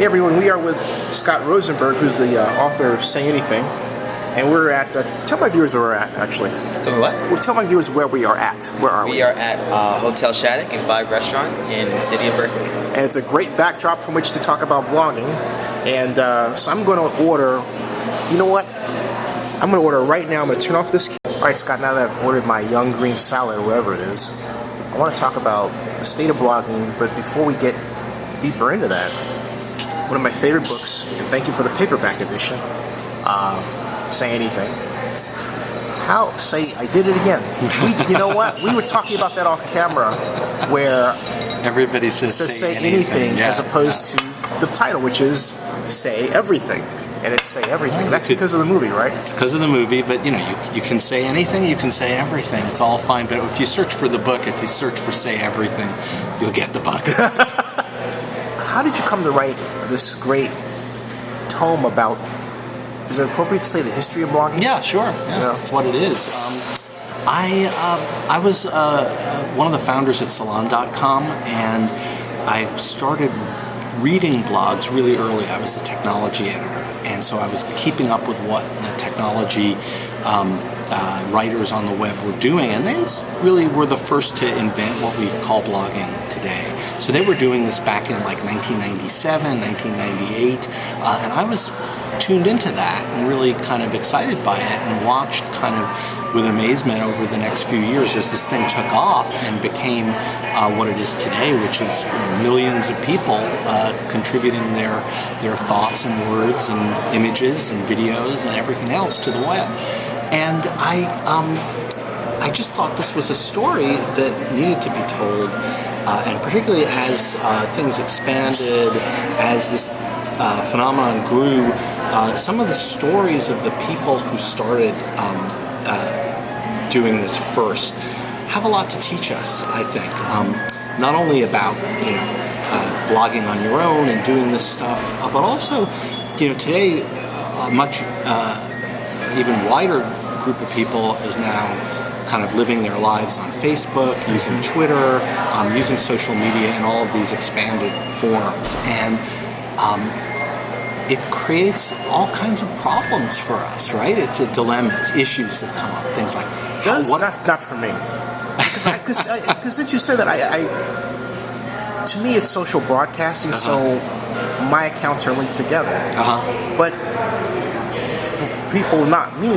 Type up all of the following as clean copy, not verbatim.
Hey everyone, we are with Scott Rosenberg, who's the author of Say Anything, and we're at, tell my viewers where we're at, actually. Tell me what? Well, tell my viewers where we are at. Where are we? We are at Hotel Shattuck and Vibe Restaurant in the city of Berkeley. And it's a great backdrop from which to talk about blogging, and so I'm going to order, you know what? I'm going to order right now. I'm going to turn off this. Alright Scott, now that I've ordered my young green salad, or whatever it is, I want to talk about the state of blogging, but before we get deeper into that, one of my favorite books, and thank you for the paperback edition, Say Anything. I did it again. You know what? We were talking about that off camera, where everybody says say anything as opposed to the title, which is Say Everything. And it's Say Everything. That's because of the movie, right? It's because of the movie, but you know, you can say anything, you can say everything. It's all fine. But if you search for the book, if you search for Say Everything, you'll get the book. How did you come to write this great tome about, is it appropriate to say the history of blogging? Yeah, sure. Yeah, that's what it is. I was one of the founders at Salon.com, and I started reading blogs really early. I was the technology editor, and so I was keeping up with what the technology writers on the web were doing, and they really were the first to invent what we call blogging today. So they were doing this back in like 1997, 1998, and I was tuned into that and really kind of excited by it, and watched kind of with amazement over the next few years as this thing took off and became what it is today, which is millions of people contributing their thoughts and words and images and videos and everything else to the web. And I just thought this was a story that needed to be told, and particularly as things expanded, as this phenomenon grew, some of the stories of the people who started doing this first have a lot to teach us, I think. Not only about blogging on your own and doing this stuff, but also today a much even wider group of people is now kind of living their lives on Facebook, using Twitter, using social media in all of these expanded forms. And it creates all kinds of problems for us, right? It's dilemmas, issues that come up, things like not for me. Because since you said that, to me it's social broadcasting, so my accounts are linked together. But for people not me,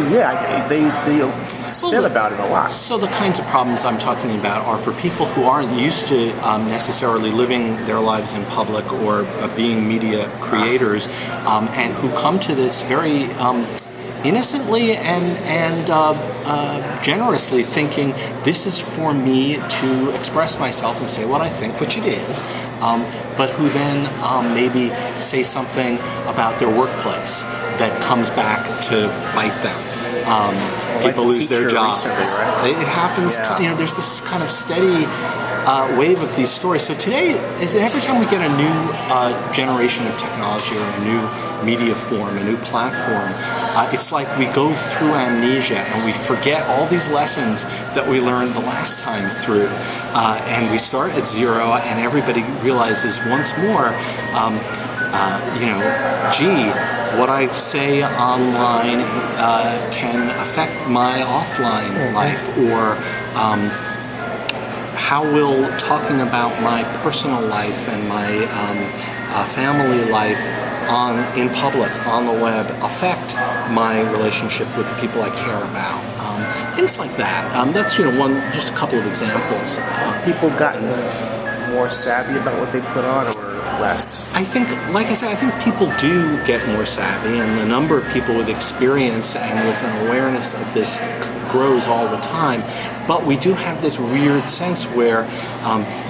they spin about it a lot. So the kinds of problems I'm talking about are for people who aren't used to necessarily living their lives in public or being media creators, and who come to this very innocently and generously, thinking this is for me to express myself and say what I think, which it is, but who then maybe say something about their workplace that comes back to bite them. People lose their jobs. Recently, right? It happens. Yeah. There's this kind of steady wave of these stories. So today, every time we get a new generation of technology or a new media form, a new platform, it's like we go through amnesia and we forget all these lessons that we learned the last time through, and we start at zero, and everybody realizes once more, what I say online can affect my offline life, or how will talking about my personal life and my family life in public, on the web, affect my relationship with the people I care about. Things like that. That's just a couple of examples. People gotten more savvy about what they put on, or less? I think, like I said, I think people do get more savvy, and the number of people with experience and with an awareness of this grows all the time. But we do have this weird sense where,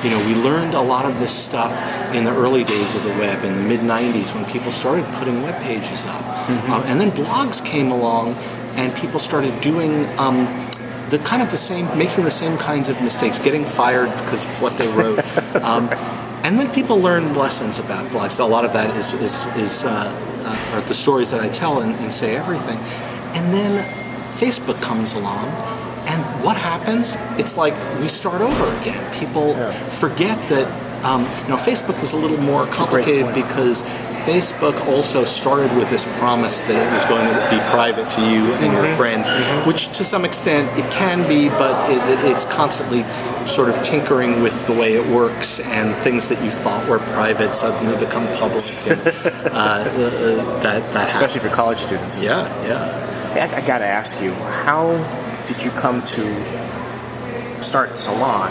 we learned a lot of this stuff in the early days of the web, in the mid-90s, when people started putting web pages up. And then blogs came along, and people started doing making the same kinds of mistakes, getting fired because of what they wrote. And then people learned lessons about blogs. A lot of that are the stories that I tell and Say Everything. And then Facebook comes along, and what happens? It's like we start over again. People forget that Facebook was a little more complicated because Facebook also started with this promise that it was going to be private to you and your friends, which to some extent it can be, but it's constantly sort of tinkering with the way it works, and things that you thought were private suddenly become public. And, that Especially happens. for college students. Yeah. I got to ask you, how did you come to start Salon,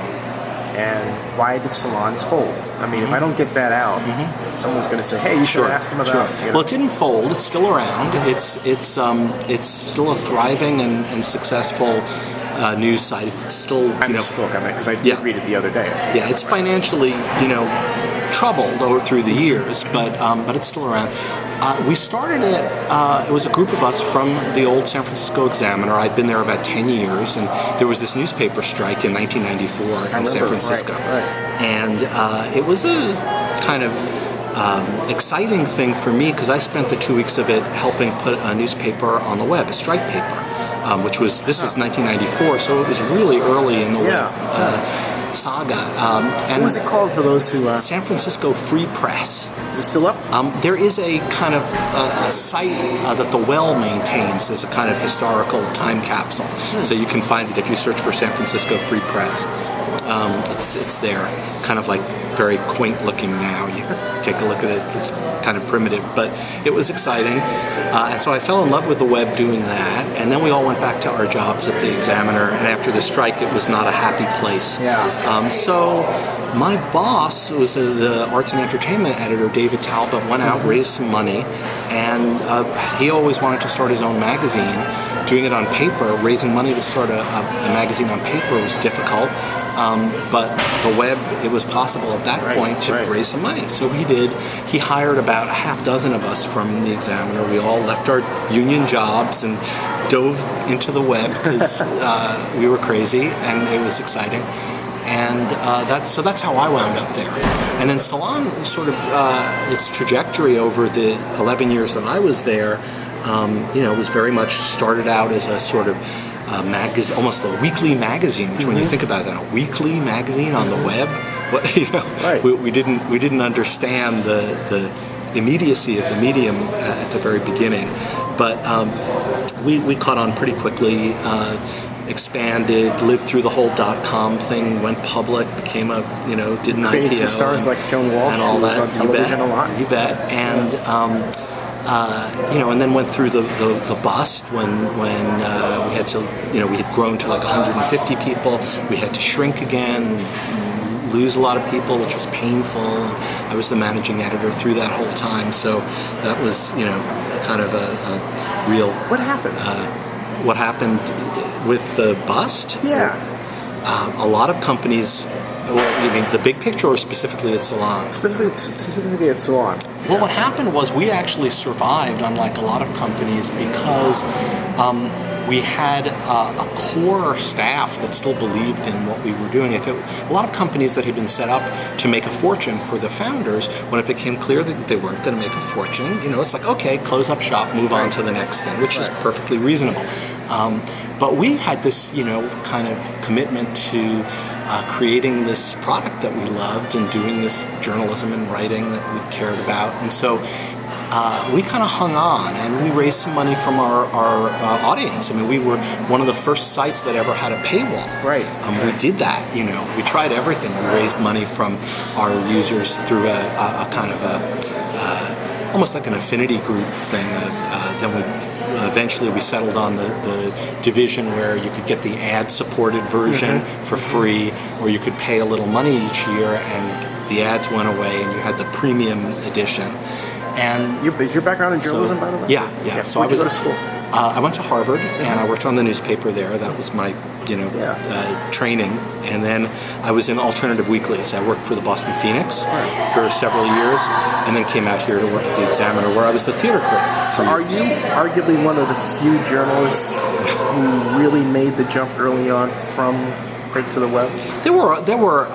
and why did Salons fold? I mean, if I don't get that out, someone's going to say, "Hey, you should have asked him about." You know. Well, it didn't fold. It's still around. It's still a thriving and successful news site. It's still I misspoke on that because I did read it the other day. Yeah, it's financially troubled over through the years, but it's still around. We started it. It was a group of us from the old San Francisco Examiner. I'd been there about 10 years, and there was this newspaper strike in 1994 in San Francisco. Right. And it was a kind of exciting thing for me because I spent the 2 weeks of it helping put a newspaper on the web, a strike paper, this was 1994, so it was really early in the web saga. What was it called for those who? San Francisco Free Press. Is it still up? There is a kind of a site that the Well maintains. There's a kind of historical time capsule, so you can find it if you search for San Francisco Free Press. It's there, kind of like very quaint looking now. You take a look at it, it's kind of primitive, but it was exciting. And so I fell in love with the web doing that, and then we all went back to our jobs at the Examiner, and after the strike it was not a happy place. So my boss was the arts and entertainment editor, David Talbot, went out, raised some money, and he always wanted to start his own magazine. Doing it on paper, raising money to start a magazine on paper was difficult. But the web, it was possible at that point to raise some money. So he did. He hired about a half dozen of us from the Examiner. We all left our union jobs and dove into the web because we were crazy and it was exciting. And that's how I wound up there. And then Salon sort of its trajectory over the 11 years that I was there, was very much started out as a sort of magazine, almost a weekly magazine. Which, when you think about it, a weekly magazine on the web, we didn't understand the immediacy of the medium at the very beginning, but we caught on pretty quickly. Expanded, lived through the whole .com thing, went public, became did an Created IPO, some stars like Joan Walsh, and all that. On television a lot. You bet. And and then went through the bust when we had to, we had grown to like 150 people. We had to shrink again, lose a lot of people, which was painful. I was the managing editor through that whole time, so that was kind of a real. What happened? What happened with the bust? Yeah. A lot of companies. Well, you mean the big picture, or specifically at Salon? Specifically at Salon. Well, what happened was we actually survived, unlike a lot of companies, because we had a core staff that still believed in what we were doing. A lot of companies that had been set up to make a fortune for the founders, when it became clear that they weren't going to make a fortune, it's like, okay, close up shop, move on to the next thing, which is perfectly reasonable. But we had this, kind of commitment to creating this product that we loved and doing this journalism and writing that we cared about. And so we kind of hung on, and we raised some money from our audience. I mean, we were one of the first sites that ever had a paywall. Right. We did that, we tried everything. We raised money from our users through a kind of almost like an affinity group thing. Then eventually we settled on the division where you could get the ad-supported version for free, or you could pay a little money each year, and the ads went away, and you had the premium edition. And is your background in journalism, by the way? Yeah. So I was to school. I went to Harvard, and I worked on the newspaper there. That was my training. And then I was in alternative weeklies. I worked for the Boston Phoenix for several years, and then came out here to work at the Examiner, where I was the theater critic. So are you arguably one of the few journalists who really made the jump early on from print to the web? There were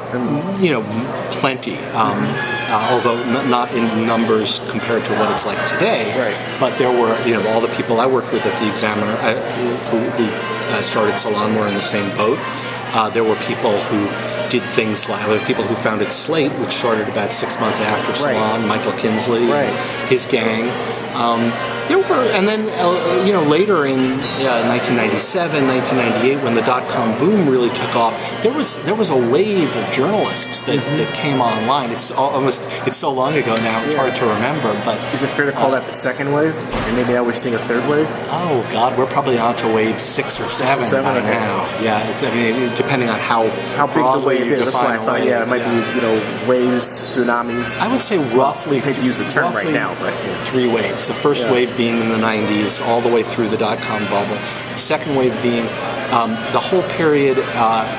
plenty, although not in numbers compared to what it's like today. Right. But there were, all the people I worked with at the Examiner who started Salon were in the same boat. There were people who did things like there were people who founded Slate, which started about 6 months after Salon. Michael Kinsley, his gang. There were, and then later in 1997, 1998, when the .com boom really took off, there was a wave of journalists that came online. It's so long ago now, it's hard to remember. But is it fair to call that the second wave? And maybe now we're seeing a third wave? Oh God, we're probably on to wave 6 or 7 by now. Yeah, depending on how big the wave is. That's why I thought, it might be waves, tsunamis. I would say roughly. I hate to use the term right now, but 3 waves. The first wave being in the 90s, all the way through the .com bubble. The second wave being the whole period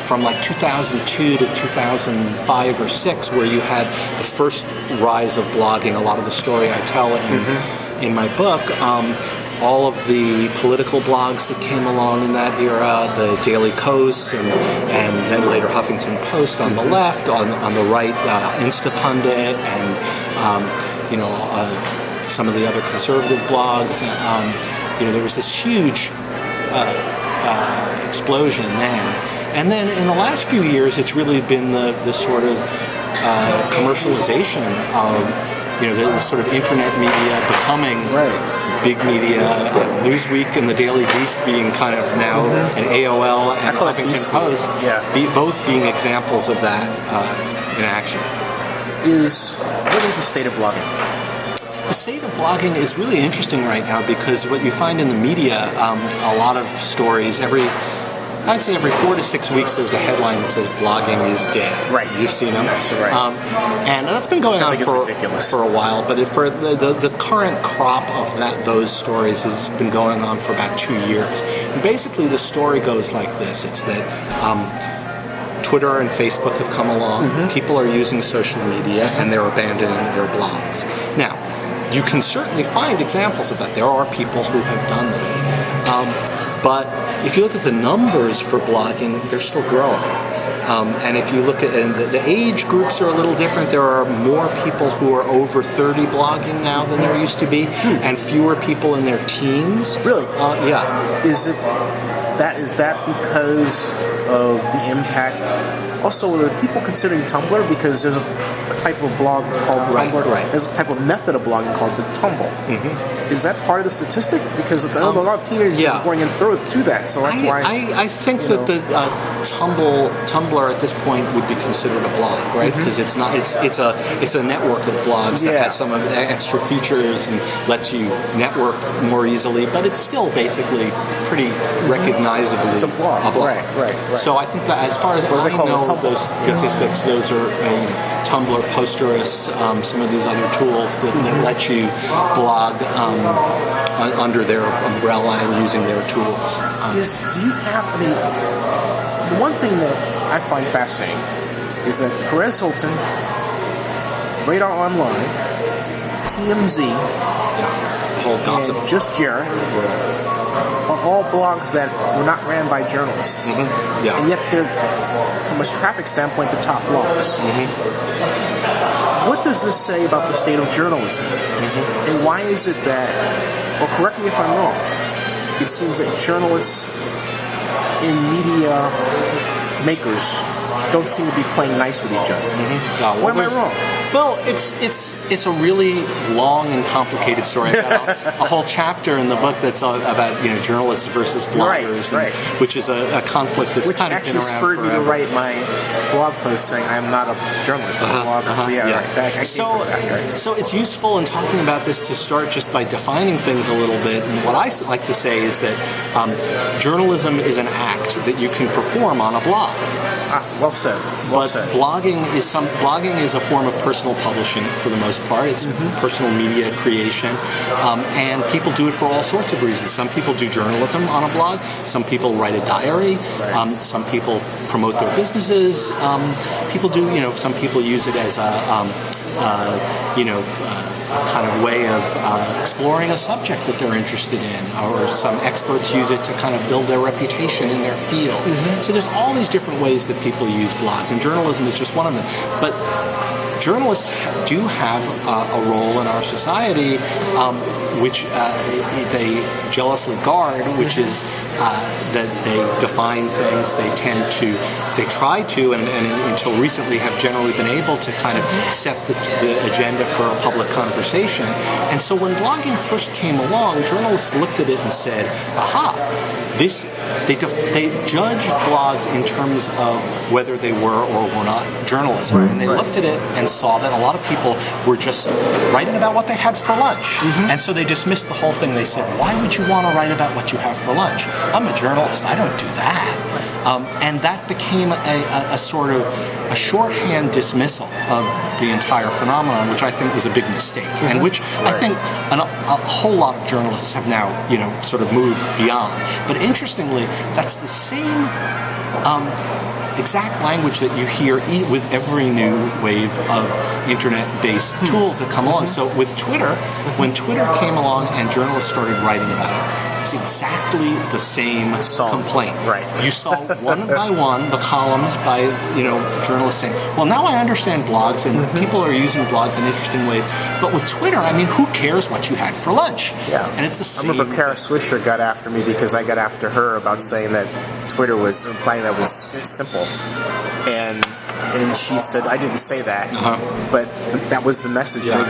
from like 2002 to 2005 or 6, where you had the first rise of blogging. A lot of the story I tell in my book. All of the political blogs that came along in that era, the Daily Kos and then later Huffington Post on the left, on the right, Instapundit, and some of the other conservative blogs. There was this huge explosion then. And then in the last few years, it's really been the sort of commercialization of the sort of internet media becoming big media, Newsweek and the Daily Beast being kind of now an AOL and Huffington Post, both being examples of that in action. What is the state of blogging? The state of blogging is really interesting right now because what you find in the media, a lot of stories, I'd say every 4 to 6 weeks there's a headline that says blogging is dead. Right. You've seen them? That's right. And that's been going on for a while, but for the current crop of those stories has been going on for about 2 years. And basically the story goes like this. It's that Twitter and Facebook have come along, people are using social media, and they're abandoning their blogs. Now, you can certainly find examples of that. There are people who have done this. But if you look at the numbers for blogging, they're still growing. And if you look at the age groups are a little different. There are more people who are over 30 blogging now than there used to be, and fewer people in their teens. Really? Yeah. Is that because of the impact? Also, are people considering Tumblr? Because there's a type of blog called Tumblr. Right. There's a type of method of blogging called the tumble. Is that part of the statistic? Because a lot of teenagers are going through that, so that's why. I think that the Tumblr at this point would be considered a blog, right? Because it's not. It's a network of blogs that has some of the extra features and lets you network more easily, but it's still basically pretty recognizably it's a blog. Right. So I think that as far as I know, those statistics, those are Tumblr, Posterous, some of these other tools that let you blog under their umbrella and using their tools. Do you have the one thing that I find fascinating is that Perez Hilton, Radar Online, TMZ, the whole gossip, and Just Jared are all blogs that were not ran by journalists. And yet they're, from a traffic standpoint, the top blogs. What does this say about the state of journalism? And why is it that, or correct me if I'm wrong, it seems that journalists and media makers don't seem to be playing nice with each other? Why am I wrong? Well, it's a really long and complicated story. I've got a whole chapter in the book that's about journalists versus bloggers, which is a conflict that's kind of been around spurred forever. me to write my blog post saying I'm not a journalist, I'm a blogger. So it's useful in talking about this to start just by defining things a little bit. And what I like to say is that journalism is an act that you can perform on a blog. Well said. Blogging is a form of personal publishing for the most part. It's personal media creation, and people do it for all sorts of reasons. Some people do journalism on a blog. Some people write a diary. Some people promote their businesses. Some people use it as a kind of way of exploring a subject that they're interested in, or some experts use it to kind of build their reputation in their field. So there's all these different ways that people use blogs, and journalism is just one of them. But journalists do have a role in our society which they jealously guard, which is that they define things. They try to, and until recently have generally been able to kind of set the agenda for a public conversation. And so when blogging first came along, journalists looked at it and said, aha, they judged blogs in terms of whether they were or were not journalism. And they looked at it and saw that a lot of people were just writing about what they had for lunch. And so they dismissed the whole thing. They said, why would you want to write about what you have for lunch? I'm a journalist. I don't do that. And that became a sort of a shorthand dismissal of the entire phenomenon, which I think was a big mistake, and which I think a whole lot of journalists have now, sort of moved beyond. But interestingly, that's the same exact language that you hear with every new wave of internet-based tools that come along. So with Twitter, when Twitter came along and journalists started writing about it, it's exactly the same complaint. Right. You saw one by one the columns by journalists saying, well, now I understand blogs and people are using blogs in interesting ways. But with Twitter, I mean, who cares what you had for lunch? Yeah. And it's the same. I remember Kara Swisher got after me because I got after her about saying that Twitter was implying that was simple. And she said, I didn't say that, but that was the message. Yeah. It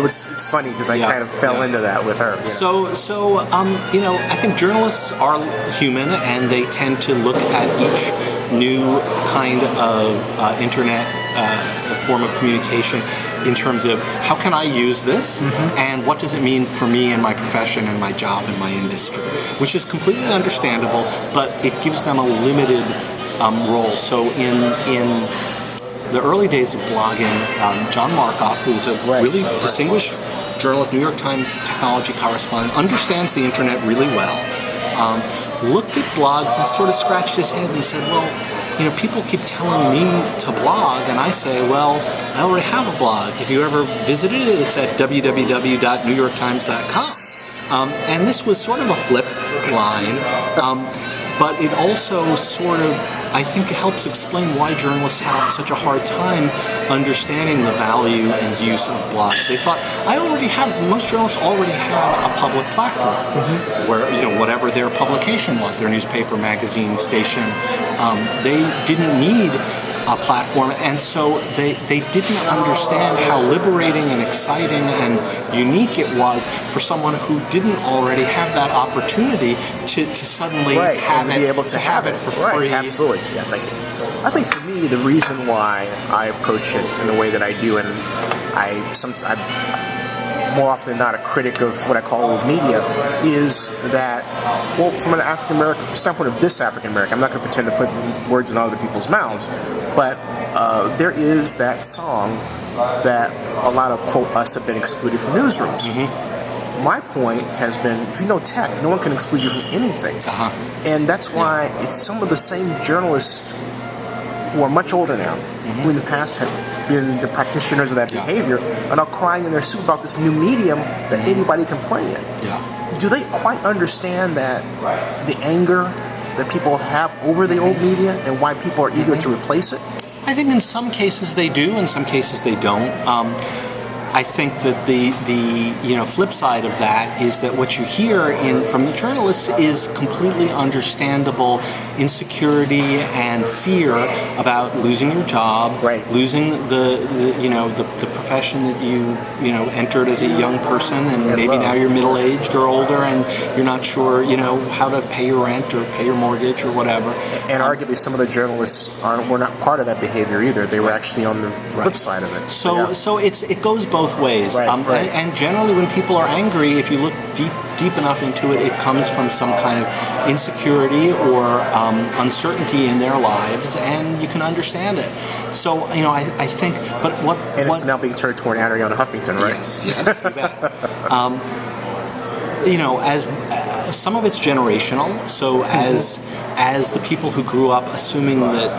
was, it's funny because I kind of fell into that with her. So, I think journalists are human and they tend to look at each new kind of internet form of communication in terms of how can I use this and what does it mean for me and my profession and my job and my industry, which is completely understandable, but it gives them a limited role. So in the early days of blogging, John Markoff, who's a really distinguished journalist, New York Times technology correspondent, understands the internet really well, looked at blogs and sort of scratched his head and said, well, people keep telling me to blog, and I say, well, I already have a blog. If you ever visited it, it's at www.newyorktimes.com. And this was sort of a flip line, but it also sort of, I think, it helps explain why journalists have such a hard time understanding the value and use of blogs. They thought, most journalists already have a public platform where, whatever their publication was, their newspaper, magazine, station, they didn't need a platform, and so they didn't understand how liberating and exciting and unique it was for someone who didn't already have that opportunity to suddenly have it for free. Right, absolutely. Yeah, thank you. I think for me, the reason why I approach it in the way that I do, and I'm more often than not a critic of what I call old media, is that, well, from an African American standpoint of this African American, I'm not going to pretend to put words in other people's mouths, but there is that song that a lot of, quote, us have been excluded from newsrooms. My point has been, if you know tech, no one can exclude you from anything. And that's why it's some of the same journalists who are much older now, who in the past have been the practitioners of that behavior, are now crying in their soup about this new medium that anybody can play in. Do they quite understand that the anger that people have over the old media and why people are eager to replace it? I think in some cases they do, in some cases they don't. I think that the flip side of that is that what you hear from the journalists is completely understandable insecurity and fear about losing your job, losing the profession that you entered as a young person, and maybe now you're middle aged or older, and you're not sure how to pay your rent or pay your mortgage or whatever. And arguably, some of the journalists were not part of that behavior either. They were actually on the flip side of it. So it goes both ways. And generally, when people are angry, if you look deep enough into it, it comes from some kind of insecurity or uncertainty in their lives, and you can understand it. So I think, but what it's now being turned toward Ariana Huffington, right? Yes, you bet. As some of it's generational. So as the people who grew up assuming that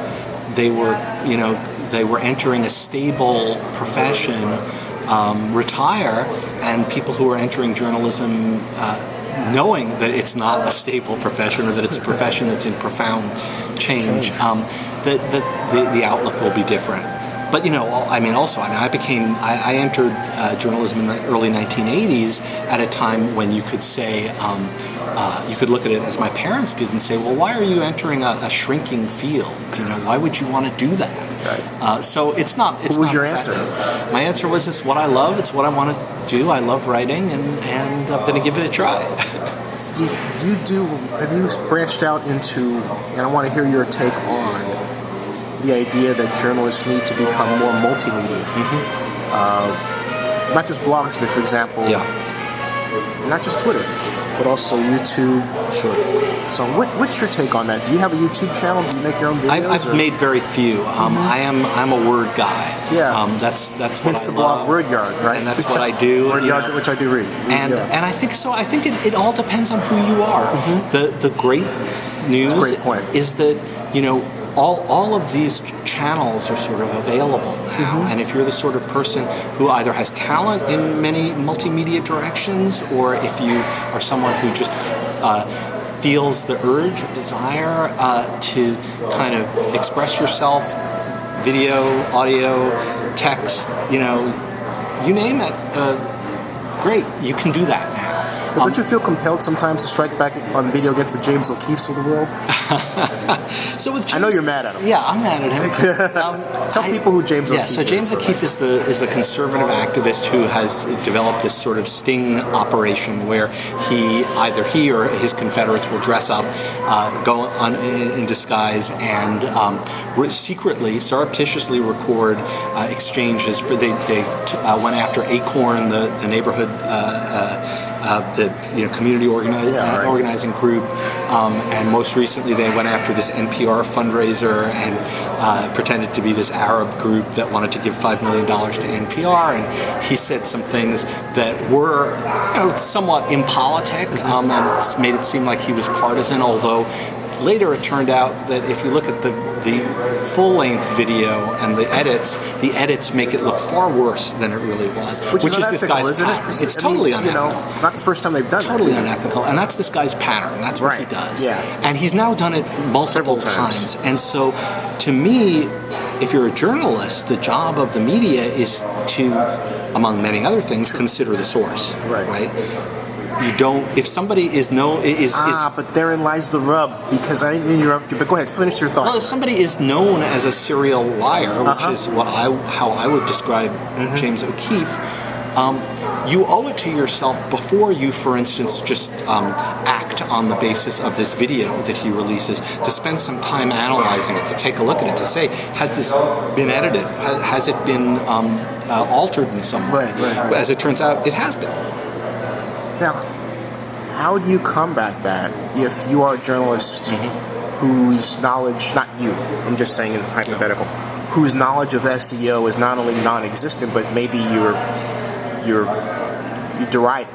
they were entering a stable profession retire, and people who are entering journalism knowing that it's not a stable profession or that it's a profession that's in profound change, that the outlook will be different. but I entered journalism in the early 1980s at a time when you could say, you could look at it as my parents did and say, well, why are you entering a shrinking field? Why would you want to do that? Right. So it's not. What was your answer? My answer was, it's what I love. It's what I want to do. I love writing, and I'm going to give it a try. Have you branched out into, and I want to hear your take on the idea that journalists need to become more multimedia? Not just blogs, but for example, not just Twitter, but also YouTube. Sure. So what's your take on that? Do you have a YouTube channel? Do you make your own videos? I've made very few. I'm a word guy. Yeah. That's hence what I the blog love. Word Yard, right? And that's what I do. Word Yard, which I do read. And I think so. I think it all depends on who you are. The great news is that all of these channels are sort of available now, and if you're the sort of person who either has talent in many multimedia directions, or if you are someone who just feels the urge or desire to kind of express yourself, video, audio, text, you name it, great, you can do that now. But don't you feel compelled sometimes to strike back on video against the James O'Keefes of the world? So with James, I know you're mad at him. Yeah, I'm mad at him. Tell people who James O'Keefe is. So James O'Keefe is the conservative activist who has developed this sort of sting operation where either he or his Confederates will dress up, go in disguise, and secretly, surreptitiously record exchanges. They went after Acorn, the neighborhood. The community organizing group, and most recently they went after this NPR fundraiser and pretended to be this Arab group that wanted to give $5 million to NPR, and he said some things that were somewhat impolitic, and made it seem like he was partisan, although later it turned out that if you look at the full-length video and the edits make it look far worse than it really was. Which is this guy's pattern. It's totally unethical. Not the first time they've done totally unethical, and that's this guy's pattern. That's what he does. Yeah. And he's now done it multiple times. And so, to me, if you're a journalist, the job of the media is to, among many other things, consider the source. Right? You don't. If somebody is but therein lies the rub. Because I didn't interrupt you. But go ahead, finish your thought. Well, if somebody is known as a serial liar, which is how I would describe James O'Keefe, you owe it to yourself before you, for instance, just act on the basis of this video that he releases, to spend some time analyzing it, to take a look at it, to say, has this been edited? Has it been altered in some way? Right. As it turns out, it has been. Now, how do you combat that if you are a journalist whose knowledge, not you, I'm just saying in hypothetical, whose knowledge of SEO is not only non-existent, but maybe you deride it,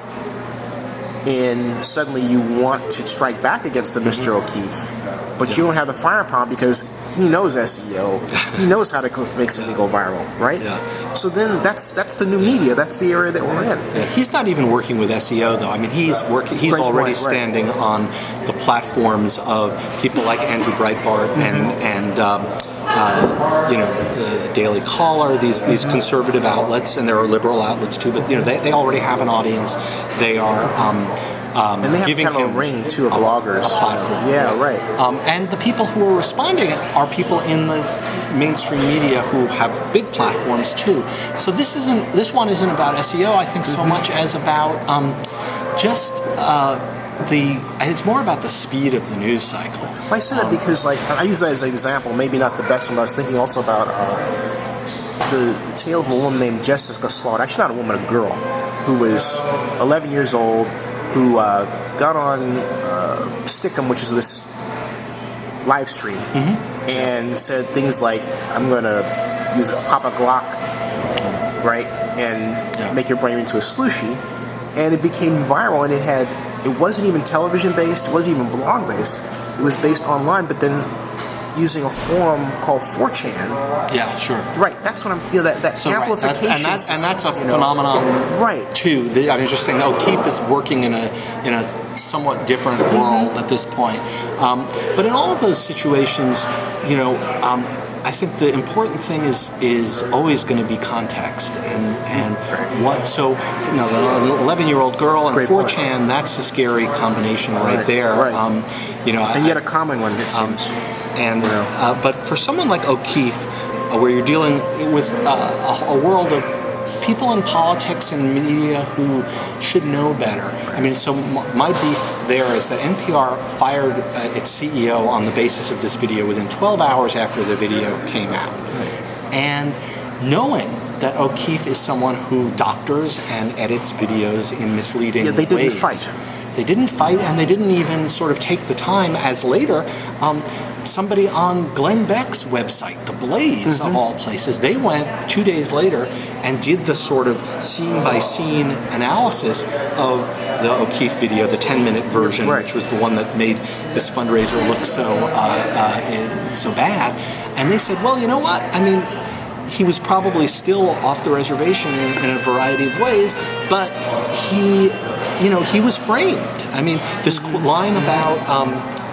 and suddenly you want to strike back against the Mr. O'Keefe, but you don't have the firepower because he knows SEO, he knows how to make something go viral, right? Yeah. So then that's the new media, that's the area that we're in. Yeah. He's not even working with SEO though. I mean, he's already standing on the platforms of people like Andrew Breitbart and the Daily Caller, these conservative outlets, and there are liberal outlets too. But they already have an audience. They are. And they have giving kind of a ring too of bloggers, a platform. Yeah, right. And the people who are responding are people in the mainstream media who have big platforms too. So this one isn't about SEO, I think, so much as about it's more about the speed of the news cycle. I say that because, I use that as an example, maybe not the best one, but I was thinking also about the tale of a woman named Jessica Slaughter. Actually, not a woman, a girl, who was 11 years old, who got on Stickum, which is this live stream, and said things like, I'm going to pop a Glock, right, and make your brain into a slushy. And it became viral, and it wasn't even television-based, it wasn't even blog-based, it was based online, but then using a forum called 4chan. Yeah, sure. Right, that's what I'm, that so amplification. Right. And that's a phenomenon, right, too. I mean, just saying, O'Keefe is working in a somewhat different world at this point. But in all of those situations, I think the important thing is always going to be context and what. So, you know, the 11-year-old girl and 4chan, that's a scary combination right there. Right. You know, and yet a common one, it seems. And but for someone like OKeefe, where you're dealing with a world of people in politics and media who should know better. I mean, so my beef there is that NPR fired its CEO on the basis of this video within 12 hours after the video came out. And knowing that OKeefe is someone who doctors and edits videos in misleading ways. They didn't fight. They didn't fight, and they didn't even sort of take the time, as later, somebody on Glenn Beck's website, The Blaze of all places, they went 2 days later and did the sort of scene-by-scene analysis of the OKeefe video, the 10-minute version, which was the one that made this fundraiser look so bad. And they said, well, you know what? I mean, he was probably still off the reservation in a variety of ways, but he was framed. I mean, this line about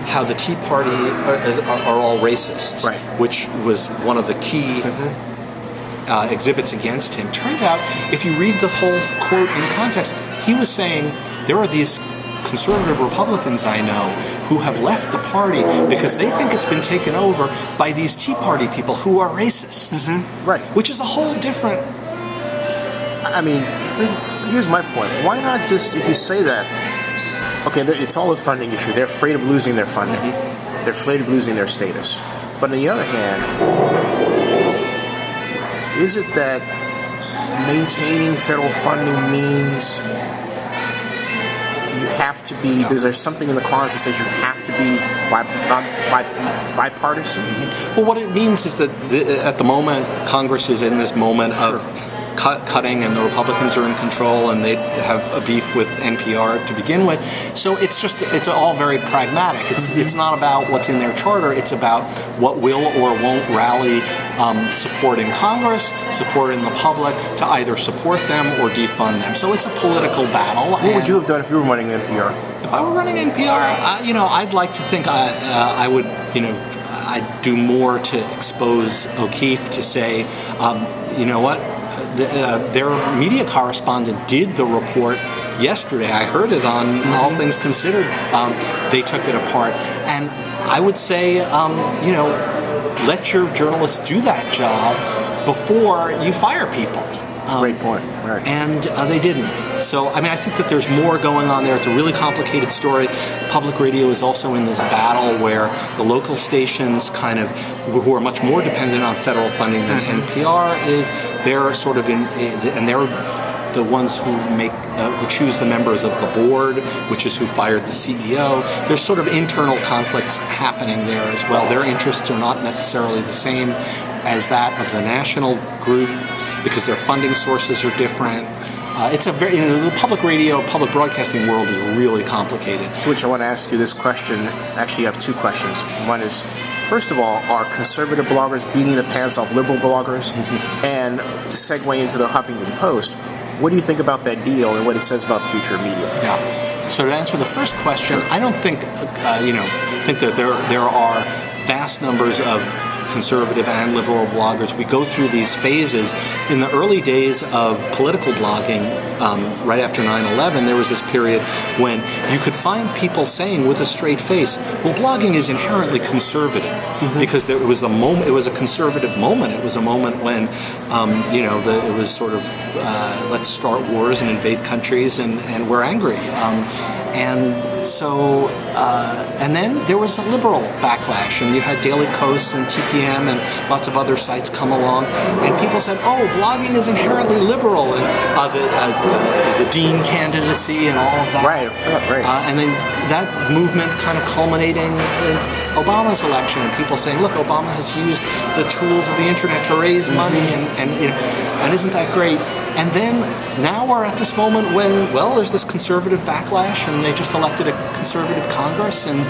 how the Tea Party are all racists, which was one of the key exhibits against him. Turns out, if you read the whole quote in context, he was saying there are these conservative Republicans I know who have left the party because they think it's been taken over by these Tea Party people who are racists. Which is a whole different... I mean, here's my point. Why not just, if you say that, okay, it's all a funding issue. They're afraid of losing their funding. They're afraid of losing their status. But on the other hand, is it that maintaining federal funding means you have to be, is there something in the clause that says you have to be bipartisan? Well, what it means is that at the moment, Congress is in this moment of cutting, and the Republicans are in control, and they have a beef with NPR to begin with. So it's all very pragmatic. It's not about what's in their charter. It's about what will or won't rally support in Congress, support in the public, to either support them or defund them. So it's a political battle. What would you have done if you were running NPR? If I were running NPR, I'd like to think I would, I'd do more to expose OKeefe, to say, you know what? Their media correspondent did the report yesterday. I heard it on All Things Considered. They took it apart. And I would say, let your journalists do that job before you fire people. That's a great point. Right. And they didn't. So, I mean, I think that there's more going on there. It's a really complicated story. Public radio is also in this battle where the local stations who are much more dependent on federal funding than NPR is, they're sort of and they're the ones who who choose the members of the board, which is who fired the CEO. There's sort of internal conflicts happening there as well. Their interests are not necessarily the same as that of the national group, because their funding sources are different. It's a very, the public radio, public broadcasting world is really complicated. To which I want to ask you this question. Actually, I have two questions. One is, first of all, are conservative bloggers beating the pants off liberal bloggers? And segue into the Huffington Post, what do you think about that deal and what it says about the future of media? Yeah. So to answer the first question, I don't think that there are vast numbers of conservative and liberal bloggers. We go through these phases. In the early days of political blogging, right after 9/11, there was this period when you could find people saying with a straight face, well, blogging is inherently conservative, because it was a conservative moment. It was a moment when, it was sort of, let's start wars and invade countries, and we're angry. And so, and then there was a liberal backlash, and you had Daily Kos and TPM and lots of other sites come along, and people said, oh, blogging is inherently liberal, and the Dean candidacy and all of that. Right. And then that movement kind of culminating in Obama's election, and people saying, look, Obama has used the tools of the internet to raise money, and isn't that great? And then now we're at this moment when, well, there's this conservative backlash, and they just elected a conservative Congress, and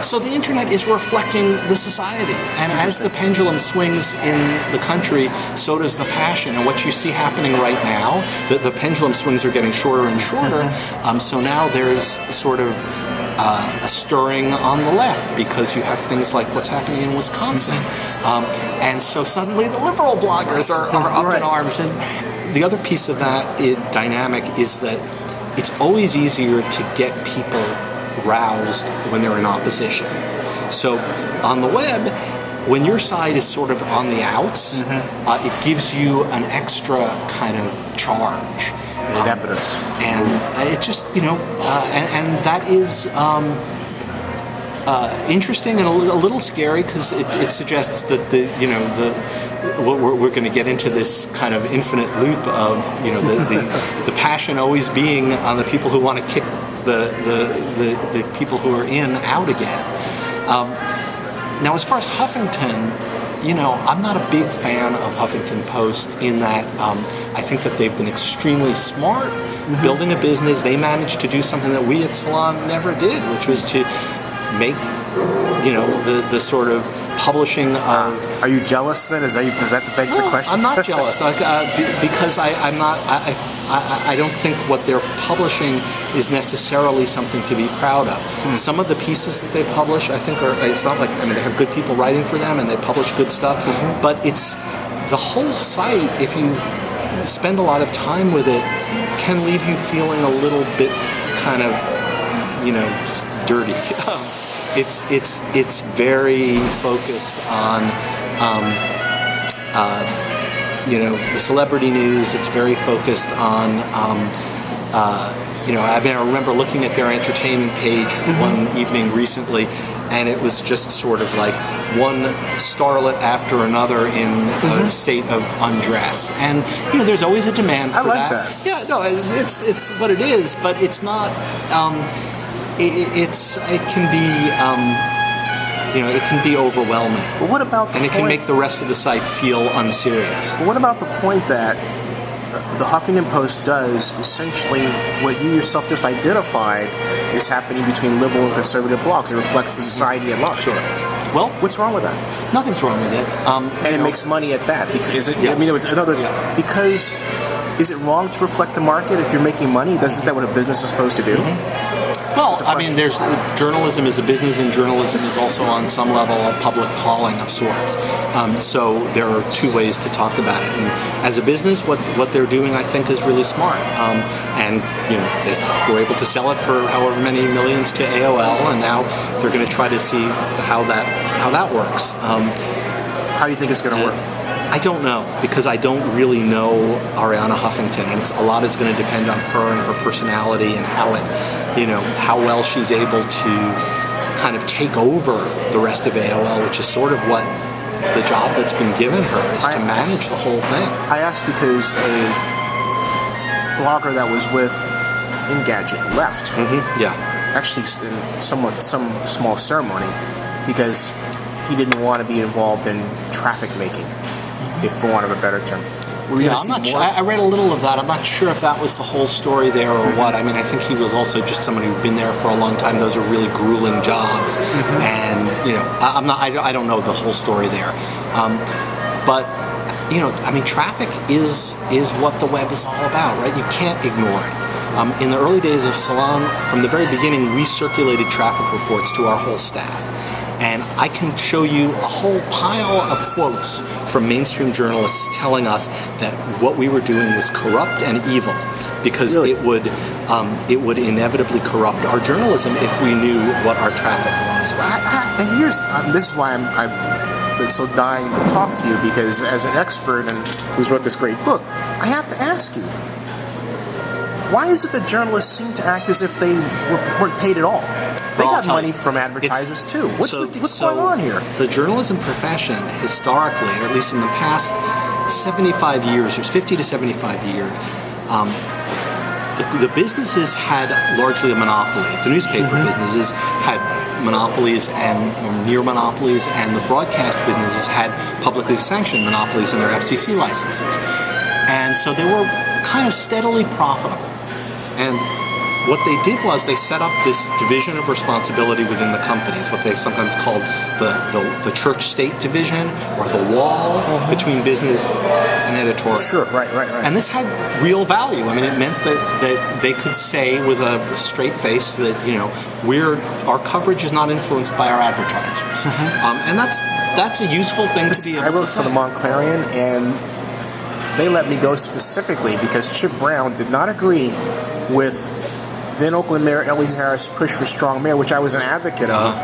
so the internet is reflecting the society. And as the pendulum swings in the country, so does the passion. And what you see happening right now, the pendulum swings are getting shorter and shorter. So now there's sort of a stirring on the left because you have things like what's happening in Wisconsin. And so suddenly the liberal bloggers are up in arms. And the other piece of that dynamic is that it's always easier to get people roused when they're in opposition. So on the web, when your side is sort of on the outs, it gives you an extra kind of charge. And it just, and that is interesting and a little scary because it suggests that we're going to get into this kind of infinite loop of the passion always being on the people who want to kick the people who are in out again. Now, as far as Huffington, I'm not a big fan of Huffington Post in that I think that they've been extremely smart building a business. They managed to do something that we at Salon never did, which was to make, the sort of publishing of... Are you jealous then? Is that the beg the question? I'm not jealous because I'm not... I don't think what they're publishing is necessarily something to be proud of. Some of the pieces that they publish, I think, it's not like, they have good people writing for them and they publish good stuff, but it's the whole site, if you spend a lot of time with it, can leave you feeling a little bit kind of, dirty. It's very focused on the celebrity news. It's very focused on I remember looking at their entertainment page one evening recently, and it was just sort of like one starlet after another in a state of undress. And there's always a demand for that. Yeah, no, it's what it is, but it's not. It can be. It can be overwhelming. But what about it can make the rest of the site feel unserious. But what about the point that the Huffington Post does essentially what you yourself just identified is happening between liberal and conservative blogs? It reflects the society at large. Sure. Well, what's wrong with that? Nothing's wrong with it. And it makes money at that. Because is it? Yeah. In other words, because is it wrong to reflect the market if you're making money? Isn't that what a business is supposed to do? Well, there's journalism is a business, and journalism is also on some level a public calling of sorts. So there are two ways to talk about it. And as a business, what they're doing, I think, is really smart. And they were able to sell it for however many millions to AOL, and now they're going to try to see how that works. How do you think it's going to work? I don't know, because I don't really know Arianna Huffington, and a lot is going to depend on her and her personality and how well she's able to kind of take over the rest of AOL, which is sort of what the job that's been given her is to manage the whole thing. I asked because a blogger that was with Engadget left. Actually, in some small ceremony, because he didn't want to be involved in traffic making, for want of a better term. I'm not sure. I read a little of that. I'm not sure if that was the whole story there or what. I think he was also just someone who'd been there for a long time. Those are really grueling jobs, and I don't know the whole story there. But traffic is what the web is all about, right? You can't ignore it. In the early days of Salon, from the very beginning, we circulated traffic reports to our whole staff. And I can show you a whole pile of quotes from mainstream journalists telling us that what we were doing was corrupt and evil, because it would inevitably corrupt our journalism if we knew what our traffic was. This is why I've been so dying to talk to you, because as an expert and who's wrote this great book, I have to ask you, why is it that journalists seem to act as if they weren't paid at all? They got money from advertisers too. What's going on here? The journalism profession, historically, or at least in the past 75 years, or 50 to 75 years, the businesses had largely a monopoly. The newspaper businesses had monopolies or near monopolies, and the broadcast businesses had publicly sanctioned monopolies in their FCC licenses. And so they were kind of steadily profitable. And what they did was they set up this division of responsibility within the companies, what they sometimes called the church-state division, or the wall between business and editorial. Sure, right. And this had real value. I mean, it meant that they could say with a straight face that, our coverage is not influenced by our advertisers. And that's a useful thing to be able to say. I wrote for the Montclarian, and they let me go specifically because Chip Brown did not agree with then Oakland Mayor Ellie Harris' push for strong mayor, which I was an advocate of,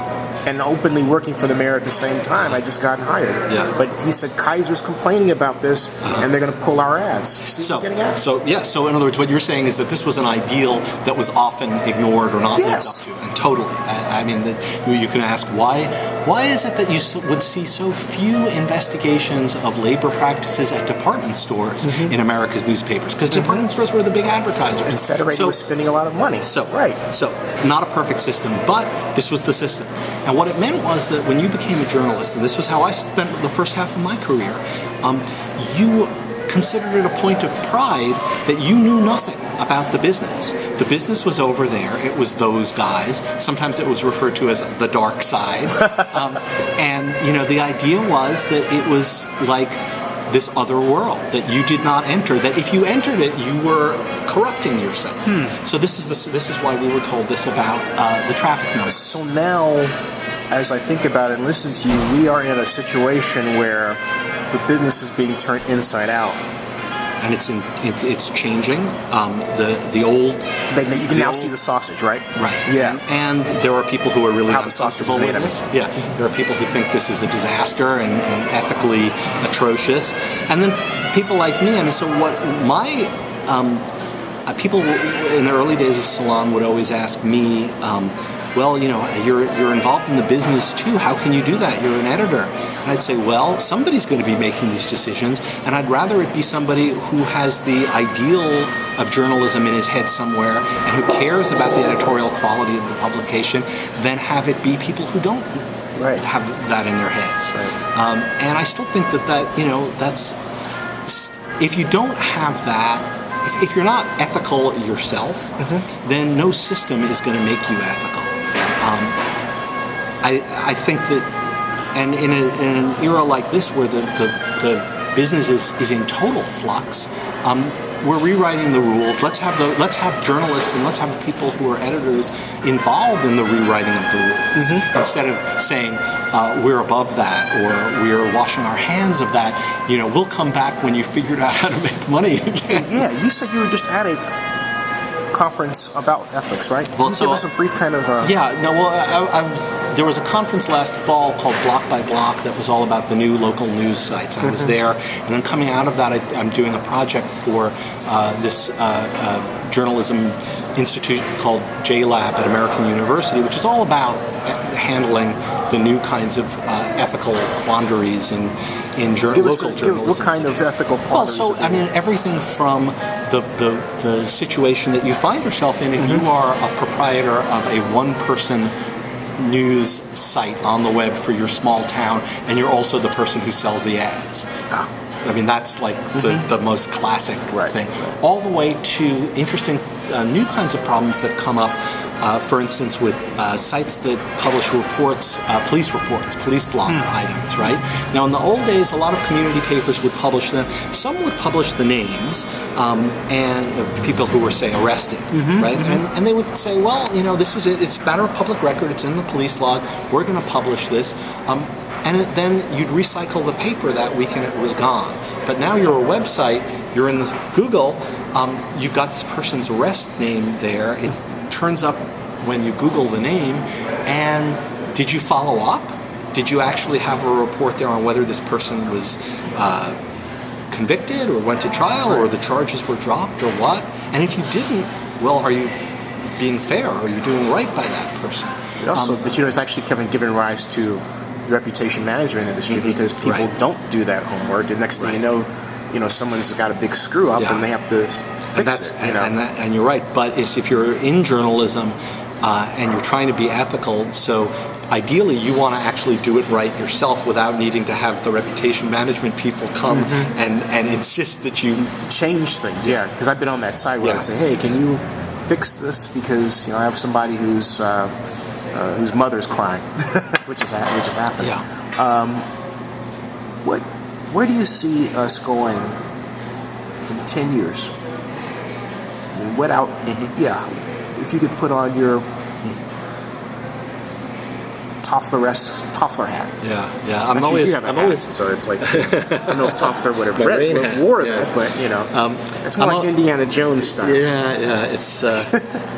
and openly working for the mayor at the same time. I just got hired. Yeah. But he said Kaiser's complaining about this, and they're going to pull our ads. See what I'm getting at? So in other words, what you're saying is that this was an ideal that was often ignored or not lived up to. And totally. I mean, you can ask why is it that you would see so few investigations of labor practices at department stores in America's newspapers? Because department stores were the big advertisers. And Federated was spending a lot of money. So not a perfect system, but this was the system. And what it meant was that when you became a journalist, and this was how I spent the first half of my career, you considered it a point of pride that you knew nothing about the business. The business was over there. It was those guys. Sometimes it was referred to as the dark side. And, the idea was that it was like this other world that you did not enter, that if you entered it, you were corrupting yourself. So this is why we were told this about the traffic notice. So now, as I think about it and listen to you, we are in a situation where the business is being turned inside out. And it's changing. The old... You can now see the sausage, right? Right. Yeah. And there are people who are really How the sausage uncomfortable is made with this. Yeah. There are people who think this is a disaster and ethically atrocious. And then people like me, so what my... people in the early days of Salon would always ask me, you're involved in the business too. How can you do that? You're an editor. And I'd say, well, somebody's going to be making these decisions, and I'd rather it be somebody who has the ideal of journalism in his head somewhere and who cares about the editorial quality of the publication than have it be people who don't have that in their heads. Right. And I still think that's if you don't have that, if you're not ethical yourself, then no system is going to make you ethical. I think that, and in an era like this where the business is in total flux, we're rewriting the rules. Let's have journalists and let's have the people who are editors involved in the rewriting of the rules instead of saying we're above that or we're washing our hands of that. We'll come back when you figured out how to make money again. Yeah, you said you were just at a conference about ethics, right? Well, give us a brief kind of... there was a conference last fall called Block by Block that was all about the new local news sites. I was there, and then coming out of that, I'm doing a project for this journalism institute called JLab at American University, which is all about handling the new kinds of ethical quandaries in local journalism. What kind of ethical quandaries? Well, everything from the situation that you find yourself in if you are a proprietor of a one-person news site on the web for your small town, and you're also the person who sells the ads. That's like the most classic thing. All the way to interesting new kinds of problems that come up, for instance, with sites that publish reports, police blog items, right? Now, in the old days, a lot of community papers would publish them. Some would publish the names and people who were, say, arrested, right? And they would say, well, it's a matter of public record. It's in the police log. We're going to publish this. And then you'd recycle the paper that week and it was gone. But now you're a website, you're in this Google, you've got this person's arrest name there. It turns up when you Google the name, and did you follow up? Did you actually have a report there on whether this person was convicted or went to trial or the charges were dropped or what? And if you didn't, well, are you being fair? Are you doing right by that person? It's actually given rise to the reputation management industry because people don't do that homework, and next thing you know, someone's got a big screw up and they have to fix it. And you're right, but if you're in journalism and you're trying to be ethical, so ideally you want to actually do it right yourself without needing to have the reputation management people come and insist that you change things. Yeah, because I've been on that side where I say, hey, can you fix this because I have somebody whose mother's crying, which is happening. Yeah. Where do you see us going in 10 years? I mean, if you could put on your Toffler hat. Yeah. I'm always. So it's like I don't know if Toffler would have wore this, but it's more like Indiana Jones style. Yeah. It's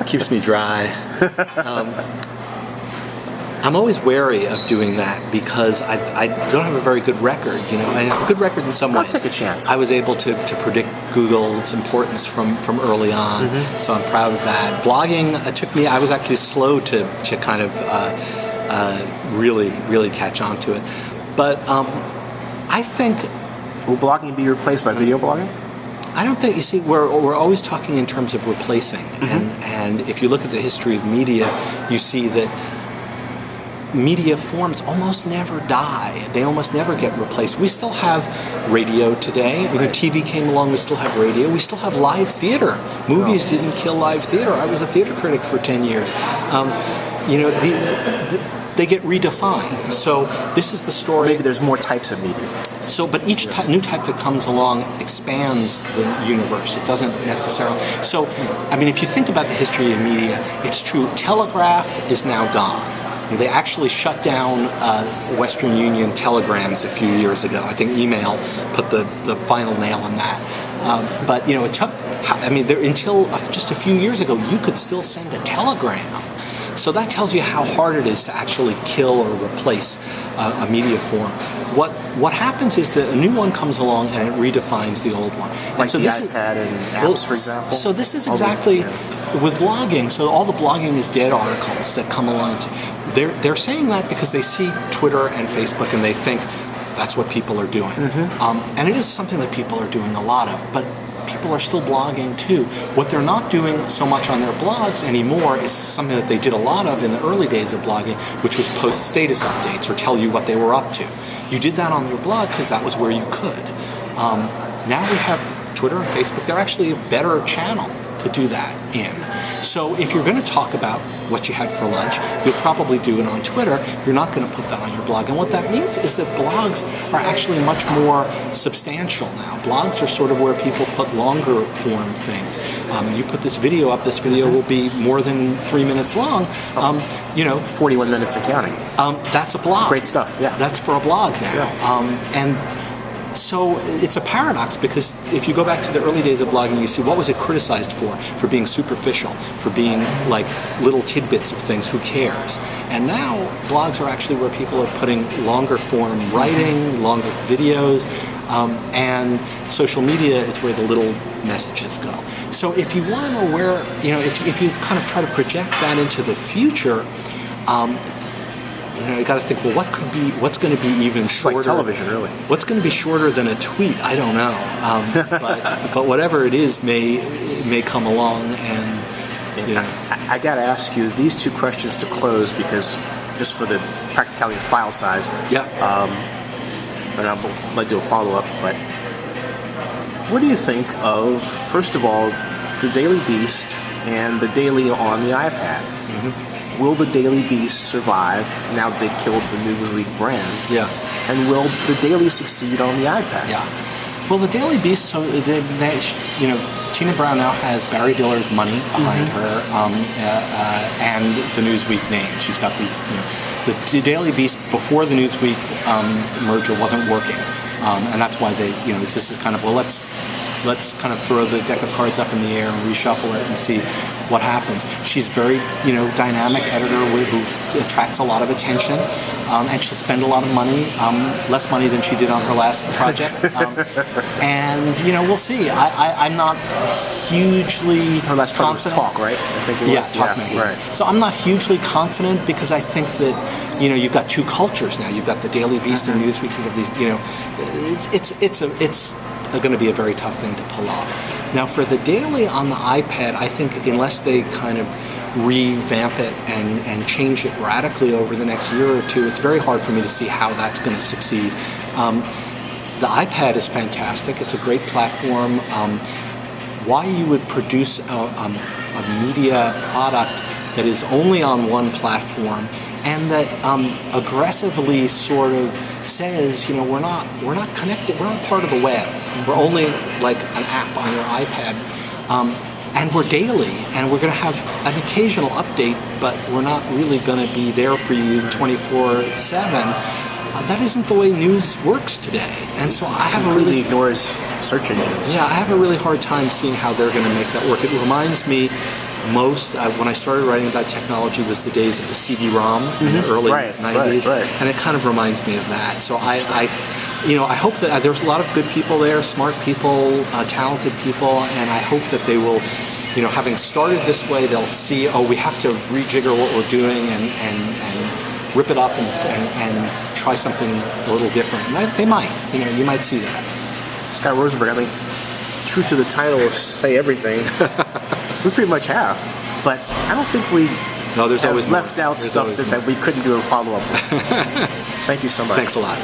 keeps me dry. I'm always wary of doing that because I don't have a very good record. I have a good record in some ways. I'll take a chance. I was able to predict Google's importance from early on, so I'm proud of that. Blogging took me. I was actually slow to kind of really catch on to it, but I think. Will blogging be replaced by video blogging? I don't think. You see, we're always talking in terms of replacing, and if you look at the history of media, you see that media forms almost never die. They almost never get replaced. We still have radio today. TV came along, we still have radio. We still have live theater. Movies didn't kill live theater. I was a theater critic for 10 years. They get redefined. So this is the story. Maybe there's more types of media. But each new type that comes along expands the universe. It doesn't necessarily. So, if you think about the history of media, it's true. Telegraph is now gone. They actually shut down Western Union telegrams a few years ago. I think email put the final nail on that. But it took. Until just a few years ago, you could still send a telegram. So that tells you how hard it is to actually kill or replace a media form. What happens is that a new one comes along and it redefines the old one. Like the iPad and apps, for example? So this is exactly with blogging. So all the blogging is dead articles that come along. They're saying that because they see Twitter and Facebook and they think that's what people are doing. And it is something that people are doing a lot of. But people are still blogging too. What they're not doing so much on their blogs anymore is something that they did a lot of in the early days of blogging, which was post status updates or tell you what they were up to. You did that on your blog because that was where you could. Now we have Twitter and Facebook. They're actually a better channel to do that in. So if you're going to talk about what you had for lunch, you'll probably do it on Twitter. You're not going to put that on your blog. And what that means is that blogs are actually much more substantial now. Blogs are sort of where people put longer form things. You put this video up, this video will be more than 3 minutes long. 41 minutes and counting. That's a blog. That's great stuff, yeah. That's for a blog now. Yeah. And so it's a paradox because if you go back to the early days of blogging, you see what was it criticized for being superficial, for being like little tidbits of things, who cares? And now blogs are actually where people are putting longer form writing, longer videos, and social media is where the little messages go. So if you want to know where, if you kind of try to project that into the future, you got to think, well, what's going to be even shorter? Like television, really. What's going to be shorter than a tweet? I don't know. But whatever it is may come along, and I got to ask you these two questions to close because just for the practicality of file size. Yeah. And I'll let you do a follow up. But what do you think of, first of all, the Daily Beast and the Daily on the iPad? Will the Daily Beast survive now that they killed the Newsweek brand? Yeah. And will the Daily succeed on the iPad? Yeah. Well, the Daily Beast, so Tina Brown now has Barry Diller's money behind her, and the Newsweek name. She's got these. The Daily Beast before the Newsweek merger wasn't working, and that's why they. This is kind of let's kind of throw the deck of cards up in the air and reshuffle it and see what happens. She's very, dynamic editor who attracts a lot of attention, and she'll spend a lot of money, less money than she did on her last project. And, we'll see. I'm not hugely her last project was Talk, right? I think it was. Talk magazine. Right. So I'm not hugely confident because I think that, you've got two cultures now. You've got the Daily Beast and Newsweek. You've got these, it's going to be a very tough thing to pull off. Now, for the Daily on the iPad, I think unless they kind of revamp it and change it radically over the next year or two, it's very hard for me to see how that's going to succeed. The iPad is fantastic. It's a great platform. why you would produce a media product that is only on one platform and that aggressively sort of says, we're not connected, we're not part of the web. We're only like an app on your iPad. And we're daily, and we're going to have an occasional update, but we're not really going to be there for you 24/7. That isn't the way news works today. And so I have Completely ignores search engines. I have a really hard time seeing how they're going to make that work. It reminds me when I started writing about technology was the days of the CD-ROM in the early 90s, and it kind of reminds me of that. So I hope that there's a lot of good people there, smart people, talented people, and I hope that they will, having started this way, they'll see, we have to rejigger what we're doing and rip it up and try something a little different. And they might, you might see that. Scott Rosenberg, I think, true to the title of Say Everything, we pretty much have, but I don't think we there's always left out stuff that we couldn't do a follow-up with. Thank you so much. Thanks a lot.